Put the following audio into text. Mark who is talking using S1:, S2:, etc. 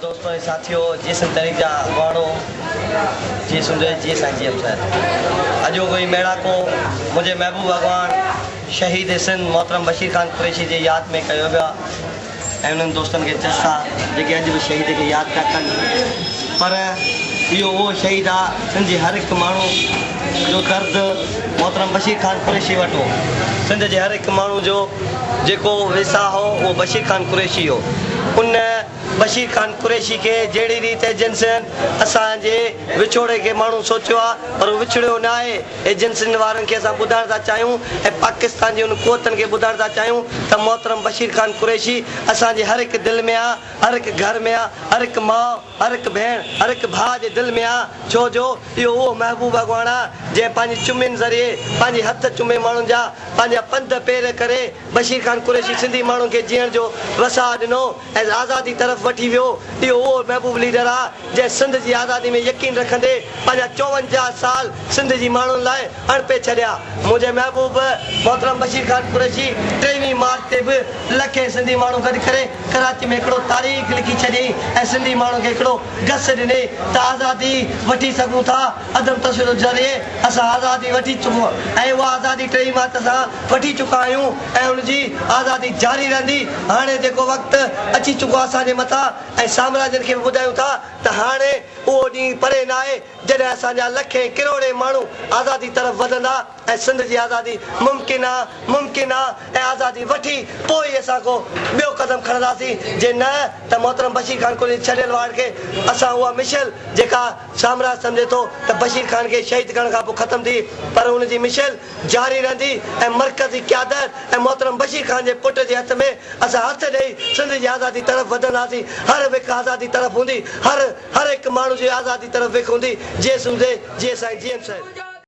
S1: दोस्तों ऐं साथियों जी सिंध तहरीक जा अॻवाणो जी सुंदर जी साईं जी अफसर अॼु कोई मेड़ा को मुझे महबूब अॻवान शहीद सिंध मोहतरम बशीर खान कुरैशी जी यादि में कयो वियो आहे ऐं उन्हनि दोस्तनि खे जसा जेके अॼु बि शहीद खे यादि था कनि पर इहो उहो शहीद आहे सिंध जे हर हिकु माण्हू जो दर्द मोहतरम बशीर खान कुरैशी वटि हो। सिंध जे हर हिकु माण्हू जो जेको विसा हो उहो बशीर खान कुरैशी हो। उन बशीर खान कुरैशी के जहिड़ी रीति एजेंसियुनि असांजे विछोड़े के माण्हू सोचियो आहे पर विछड़ियो न आहे। एजेंसियुनि वारनि खे असां ॿुधाइण था चाहियूं ऐं पाकिस्तान जी उन क़ुवतनि खे ॿुधाइण था चाहियूं त मोहतरम बशीर खान कुरैशी असांजे हर हिकु दिलि में आहे, हर हिकु घर में आहे, हर हिकु माउ, हर हिकु भेण, हर हिकु भाउ जे दिलि में आहे। छो जो इहो उहो महबूब अॻवान आहे जंहिं पंहिंजी चुमियुनि ज़रिए पंहिंजे हथ चुमे माण्हुनि जा पंहिंजा पंध पेर करे बशीर खान कुरैशी सिंधी माण्हुनि खे जीअण जो वसा ॾिनो ऐं आज़ादी तरफ़ वठी वियो। इहो उहो महबूब लीडर आहे जंहिं सिंध जी आज़ादी में यकीन रखंदे पंहिंजा 54 साल सिंध जी माण्हुनि लाइ अणपे छॾिया। मुंहिंजे महबूब मोहतरम बशीर खान कुरैशी 23 मार्च ते बि लखे सिंधी माण्हू गॾु करे कराची में हिकिड़ो तारीख़ लिखी छॾी ऐं सिंधी माण्हू खे हिकिड़ो गस ॾिने त आज़ादी वठी सघूं था। अदम तशदुद ज़रिए असां आज़ादी वठी चुको ऐं उहा आज़ादी 23 मार्च असां वठी चुका आहियूं ऐं हुनजी आज़ादी जारी रहंदी। हाणे जेको वक़्तु अची चुको आहे असांजे मथां ऐं साम्राज्यनि खे बि ॿुधायूं था त हाणे उहो ॾींहुं परे न आहे जॾहिं असांजा लखे किरोड़े माण्हू आज़ादी तरफ़ वधंदा ऐं सिंध जी आज़ादी मुमकिन आहे ऐं आज़ादी वठी पोइ ई असां को ॿियो क़दम खणंदासीं। जे न त मोहतरम बशीर खान कुरैशी छॾियल वार खे असां उहा मिशल जेका साम्राज्य सम्झे थो त बशीर खान खे शहीद करण खां पोइ ख़तमु थी पर हुनजी मिशल जारी रहंदी ऐं मरकज़ी क़यादत ऐं मोहतरम बशीर खान जे पुट जे हथ में असां हथ ॾेई सिंध जी आज़ादी तरफ़ वधंदासीं। हर हिकु आज़ादी तरफ़ हूंदी, हर हिकु माण्हू जी आज़ादी तरफ़ विख हूंदी। जे सुंदे जे साईं जी साईं।